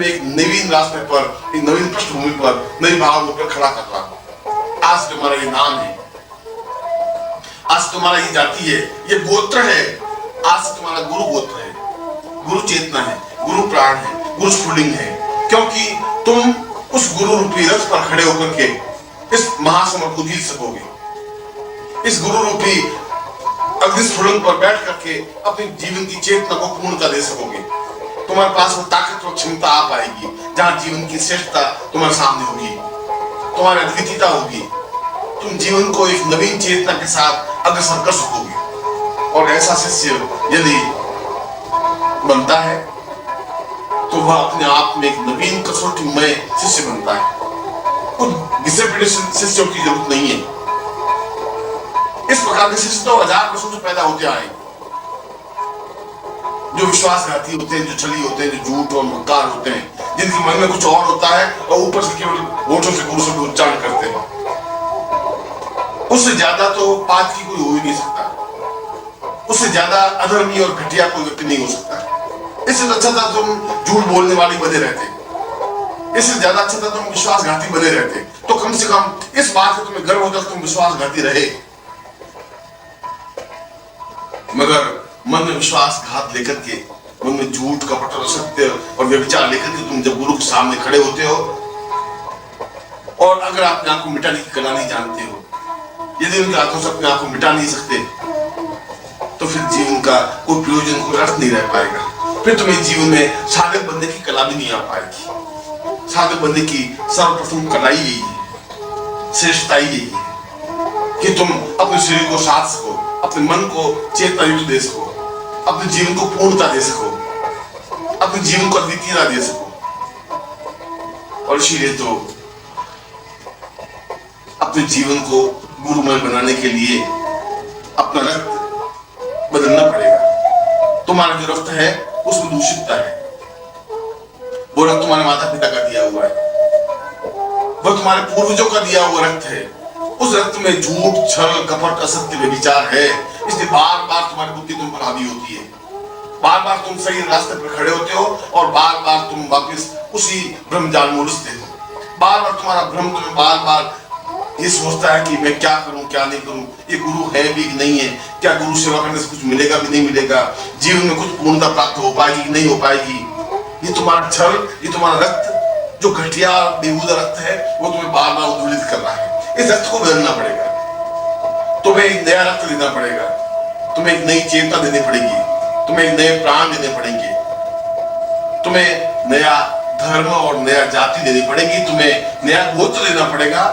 में एक नवीन रास्ते पर, एक नवीन पृष्ठभूमि पर, नई भावनाओं पर खड़ा कर रहा हूं। आज तुम्हारा ये नाम है, आज तुम्हारा ये जाति है, ये गोत्र है, आज तुम्हारा गुरु गोत्र है, गुरु चेतना है, गुरु प्राण है, गुरु स्फुलिंग है, क्योंकि तुम उस गुरु रूपी रथ पर खड़े होकर के इस महासमर को जीत सकोगे। इस गुरु रूपी अग्निस्फुलिंग पर बैठ करके अपने जीवन की चेतना को पूर्णता दे सकोगे। तुम्हारे पास वो ताकत और क्षमता आ पाएगी जहां जीवन की श्रेष्ठता तुम्हारे सामने होगी, तुम्हारी अद्वितीयता होगी। तुम जीवन को एक नवीन चेतना के साथ अग्रसर कर सकोगे। और ऐसा शिष्य यदि बनता है तो वह अपने आप में एक नवीन कसौटीमय शिष्य बनता है। कुछ घिसे पिटे शिष्यों की जरूरत नहीं है। इस प्रकार के शिष्य तो 1000 वर्षों से पैदा होते आए, जो विश्वासघाती होते हैं, जो छली होते हैं, जो झूठ और मक्कार होते हैं, जिनके मन में कुछ और होता है और ऊपर से केवल होठों से गुरु शब्द उच्चारण करते हैं। उससे ज्यादा तो पाप की कोई हो ही नहीं सकता, उससे ज्यादा अधर्मी और घटिया कोई व्यक्ति नहीं हो सकता। इससे अच्छा था तुम झूठ बोलने वाली बने रहते, इससे ज्यादा अच्छा था तुम विश्वासघाती बने रहते। तो कम से कम इस बात से तुम्हें गर्व होता तुम विश्वासघाती रहे। मगर मन में विश्वासघात लेकर के, मन में झूठ, कपट और असत्य और व्यभिचार लेकर के तुम जब गुरु के सामने खड़े होते हो, और अगर अपने आप को मिटाने की कला नहीं जानते हो, यदि उनके हाथों से अपने आप को मिटा नहीं सकते, तो फिर जीवन का कोई प्रयोजन, कोई अर्थ नहीं रह पाएगा। फिर तुम्हें जीवन में साधक बनने की कला भी नहीं आ पाएगी। साधक बनने की सर्वप्रथम कला ही यही है, श्रेष्ठता ही यही है कि तुम अपने शरीर को साध सको, अपने मन को चेतना युक्त दे सको, अपने जीवन को पूर्णता दे सको, अपने जीवन को अद्वितीयता दे सको। और इसीलिए तो अपने जीवन को गुरुमय बनाने के लिए अपना रक्त बदलना पड़ेगा। तुम्हारा जो रक्त है उसमें दूषितता है, वो रक्त तुम्हारे माता पिता का दिया हुआ है, वो तुम्हारे पूर्वजों का दिया हुआ रक्त है। उस रक्त में झूठ, छल, कपट, असत्य, व्यभिचार है। इसलिए बार बार तुम्हारी बुद्धि तुम पर हावी होती है, बार बार तुम सही रास्ते पर खड़े होते हो और बार बार तुम वापस उसी भ्रमजाल में उलझते हो। बार बार तुम्हारा भ्रम तुम्हें बार बार ये सोचता है कि मैं क्या करूं, क्या नहीं करूं, ये गुरु है भी कि नहीं है, क्या गुरु सेवा करने से कुछ मिलेगा भी नहीं मिलेगा, जीवन में कुछ पूर्णता प्राप्त हो पाएगी कि नहीं हो पाएगी। ये तुम्हारा छल, ये तुम्हारा रक्त जो घटिया बेहूदा रक्त है, वो तुम्हें बार बार उद्वेलित कर रहा है। इस रक्त को बदलना पड़ेगा, तुम्हें एक नया रक्त देना पड़ेगा, तुम्हें एक नई चेतना देनी पड़ेगी, तुम्हें एक नए प्राण देने पड़ेंगे, तुम्हें नया धर्म और नया जाति देनी पड़ेगी, तुम्हें नया गोत्र देना पड़ेगा।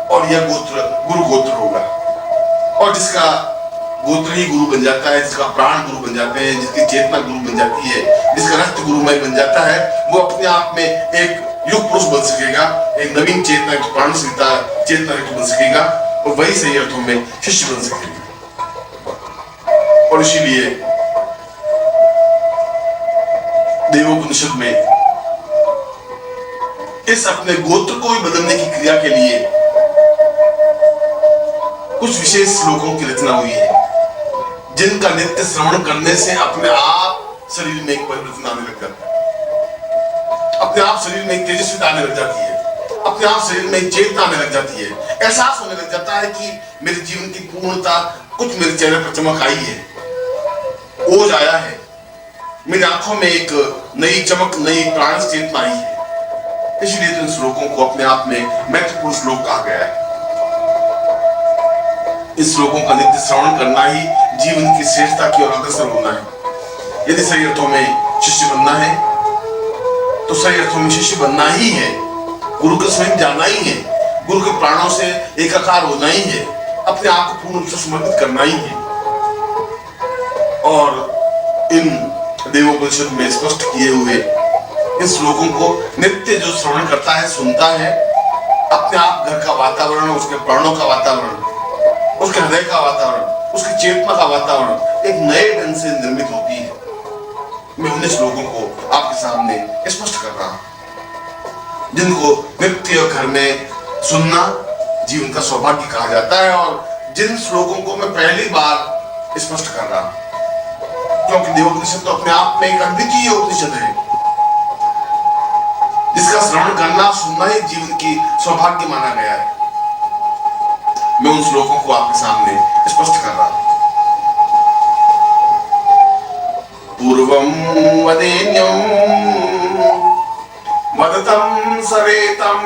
और यह गोत्र गुरु गोत्र होगा, और जिसका गोत्र ही गुरु बन जाता है, जिसका प्राण गुरु बन जाते हैं, जिसकी चेतना गुरु बन जाती है, जिसका रक्त गुरुमय बन जाता है, वो अपने आप में एक युग पुरुष बन सकेगा, एक नवीन चेतना, एक प्राण चेतना बन सकेगा, और वही सही अर्थों में शिष्य बन सकेगा। और इसीलिए देवोपनिषद में इस अपने गोत्र को भी बदलने की क्रिया के लिए कुछ विशेष श्लोकों की रचना हुई है, जिनका नित्य श्रवण करने से अपने आप शरीर में एक परिवर्तन आने लग जाता है, अपने आप शरीर में एक तेजस्विता आने लग जाती है, अपने आप शरीर में एक चेतना आने लग जाती है, एहसास होने लग जाता है कि मेरे जीवन की पूर्णता, कुछ मेरे चेहरे पर चमक आई है, ओज आया है, मेरी आंखों में एक नई चमक, नई प्राण चेतना आई है। इसलिए तो इन श्लोकों को अपने आप में महत्वपूर्ण श्लोक कहा गया है। इस श्लोकों का नित्य श्रवण करना ही जीवन की श्रेष्ठता की ओर अग्रसर होना है। यदि सही अर्थों में शिष्य बनना है तो सही अर्थों में शिष्य बनना ही है, गुरु के स्वयं जाना ही है, गुरु के प्राणों से एकाकार होना ही है, अपने आप को पूर्ण रूप से समर्पित करना ही है। और इन देवोपनिषद में स्पष्ट किए हुए इन श्लोकों को नित्य जो श्रवण करता है, सुनता है, अपने आप घर का वातावरण, उसके प्राणों का वातावरण, उसके हृदय का वातावरण, उसकी चेतना का वातावरण एक नए ढंग से निर्मित होती है। मैं उन श्लोकों को आपके सामने स्पष्ट कर रहा हूं, जिनको नित्य घर में सुनना जीवन का सौभाग्य कहा जाता है, और जिन श्लोकों को मैं पहली बार स्पष्ट कर रहा हूं, क्योंकि देवोपनिषद तो अपने आप में एक अद्वितीय उपनिषद है। जिसका श्रवण करना सुनना ही जीवन की सौभाग्य माना गया है। मैं उन श्लोकों को आपके सामने स्पष्ट कर रहा हूं। पूर्वं वदेन्यं वदतं सरेतं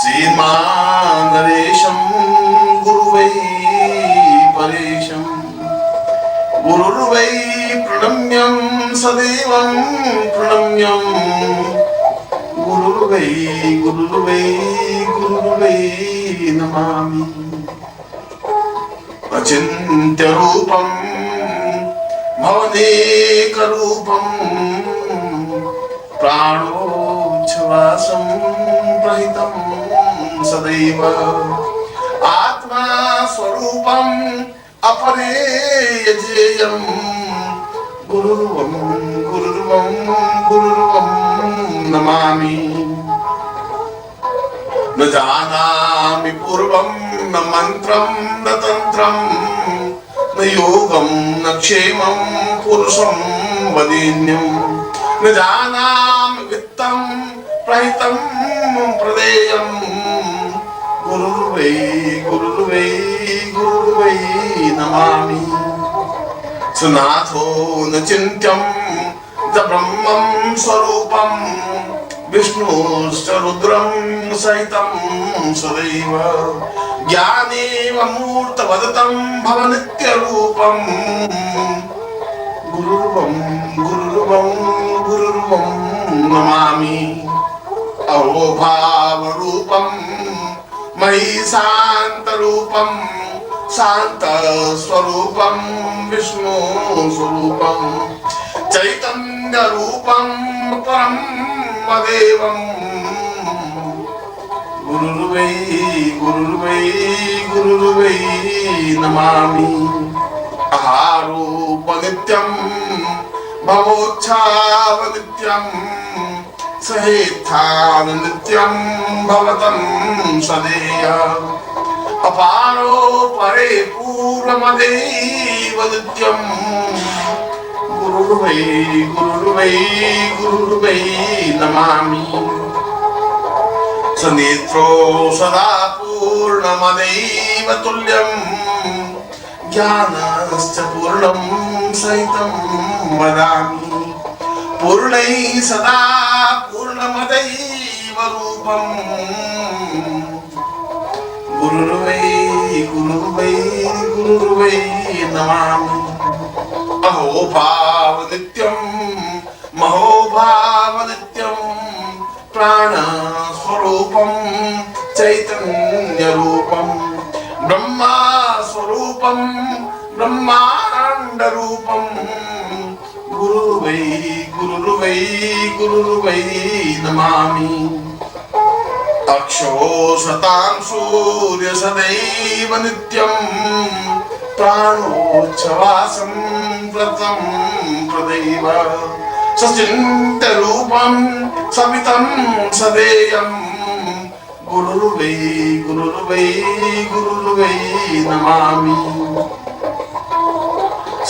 श्रीमानरेशं गुरुवै परेशं गुरुर्वै प्रणम्यं सदैवं प्रणम्यं गुरुर्वै नमामि। अचिन्त्य रूपं भवनेकरूपं प्राणोच्छ्वासं प्रहितं सदैव आत्मा स्वरूपं अपरेयजेयं गुरुर्वं नमामि। न जानामि पूर्वं न मंत्रं न तंत्रं न योगं न क्षेमं पुरुषं वदेन्यं न जानामि वित्तं प्रहितं प्रदेयं गुरुर्वै नमामि। सुनाथो न चिन्त्यं च ब्रह्मं स्वरूपं विष्णुश्च रुद्रं सहितं सदैव ज्ञानेव मूर्तवदतं भवनित्यरूपं गुरुर्वं नमामि। अहोभावरूपं मयि शान्तरूपं शान्तस्वरूपं विष्णुस्वरूपं चैतन्यरूपं परं मदेवं गुरुर्वै नमामि। आहारोपनित्यं भवोच्छावनित्यं सहेत्थाननित्यं भवतं सदेय अपारो परे पूर्वमदेव नित्यं गुरुर्वै नमामि। सनेत्रो सदा पूर्णमदेव तुल्यं ज्ञानश्च पूर्णं सहितं वदामि। पूर्णैः सदा पूर्णमदैव रूपं गुरुर्वै नमामि। अहोभावनित्यं महोभावनित्यं प्राणस्वरूपं चैतन्यरूपं ब्रह्मस्वरूपं ब्रह्माण्डरूपं गुरुर्वै नमामि। अक्षो सतां सूर्य सदैव नित्यं प्राणोच्छ्वासं व्रतं प्रदैव सचिन्त्यरूपं समितं सदेयं गुरुर्वै नमामि।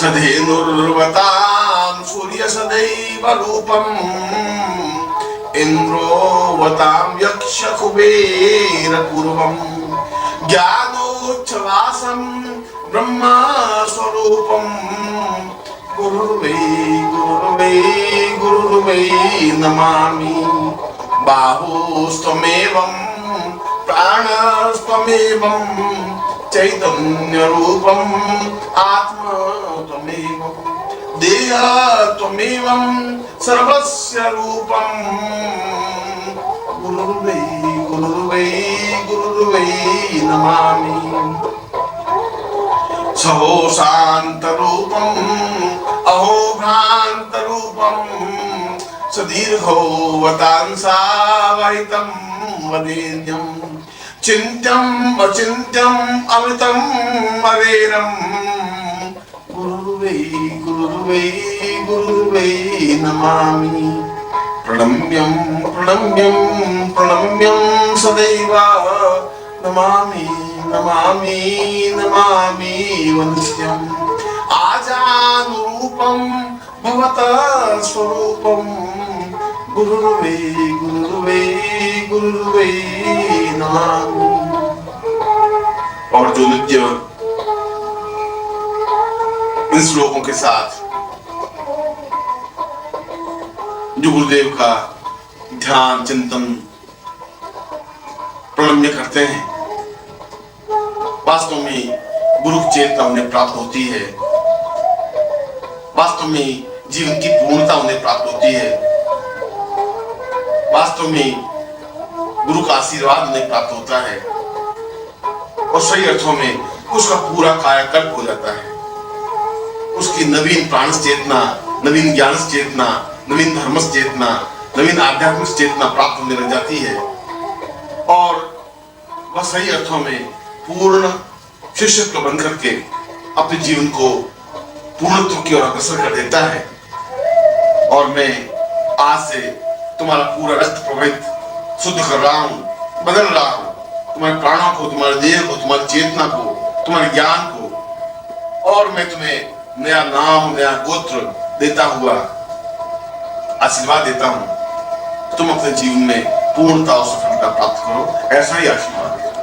सधेनुर्वतां सूर्य सदैव रूपम् इंद्रोवतां यक्ष कुबेर पूर्वं ज्ञानोच्छ्वासं ब्रह्मा स्वरूपं गुरुर्वै नमामि। बाहुस्त्वमेवं प्राणस्त्वमेवं चैतन्यरूपम् आत्मा त्वमेवं देह त्वमेवं सर्वस्य रूपं गुरुर्वै नमामि। सहो शान्तरूपं अहो भ्रान्तरूपं सदीर्घो वतांसावहितं वदेन्यं चिन्त्यम् अचिन्त्यम् अमृतं अवेरं गुरुर्वै नमामि। प्रणम्यं सदैव नमामि वंद्यम् आजानुरूपं भवता स्वरूपम गुरुर्वे गुरुर्वे गुरुर्वे नमः। और जो नित्य इन श्लोकों के साथ जो गुरुदेव का ध्यान चिंतन प्रणम्य करते हैं, वास्तव में गुरु की चेतना उन्हें प्राप्त होती है, वास्तव में जीवन की पूर्णता उन्हें प्राप्त होती है, वास्तव में गुरु का आशीर्वाद उन्हें प्राप्त होता है और सही अर्थों में उसका पूरा कायाकल्प हो जाता है। उसकी नवीन प्राण चेतना, नवीन ज्ञान चेतना, नवीन धर्म चेतना, नवीन आध्यात्मिक चेतना प्राप्त होने लग जाती है और वह सही अर्थों में पूर्ण शिष्यत्व बन करके अपने जीवन को पूर्णत्व की ओर अग्रसर कर देता है। और मैं आज से तुम्हारा पूरा रक्त प्रवाहित शुद्ध कर रहा हूं, बदल रहा हूं, तुम्हारे प्राणों को, तुम्हारे देह को, तुम्हारी चेतना को, तुम्हारे ज्ञान को, और मैं तुम्हें नया नाम, नया गोत्र देता हुआ आशीर्वाद देता हूं। तुम अपने जीवन में पूर्णता और सफलता प्राप्त करो, ऐसा ही आशीर्वाद देता हूं।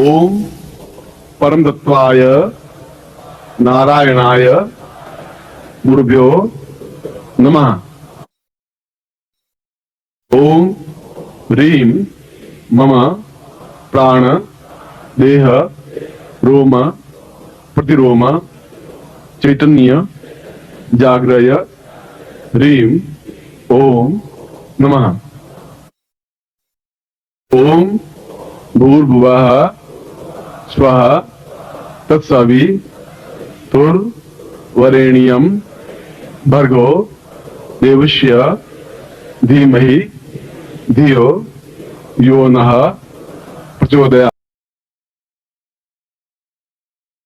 ओम परमतत्वाय नारायणाय गुरुभ्यो नमः। ओम ह्रीं मम प्राण देह रोम प्रतिरोम चैतन्य जागृय ह्रीं ओम नमः। ओम भूर्भुवः स्वः तत्सवितुर्वरेण्यं भर्गो देवस्य धीमहि धियो यो नः प्रचोदयात्।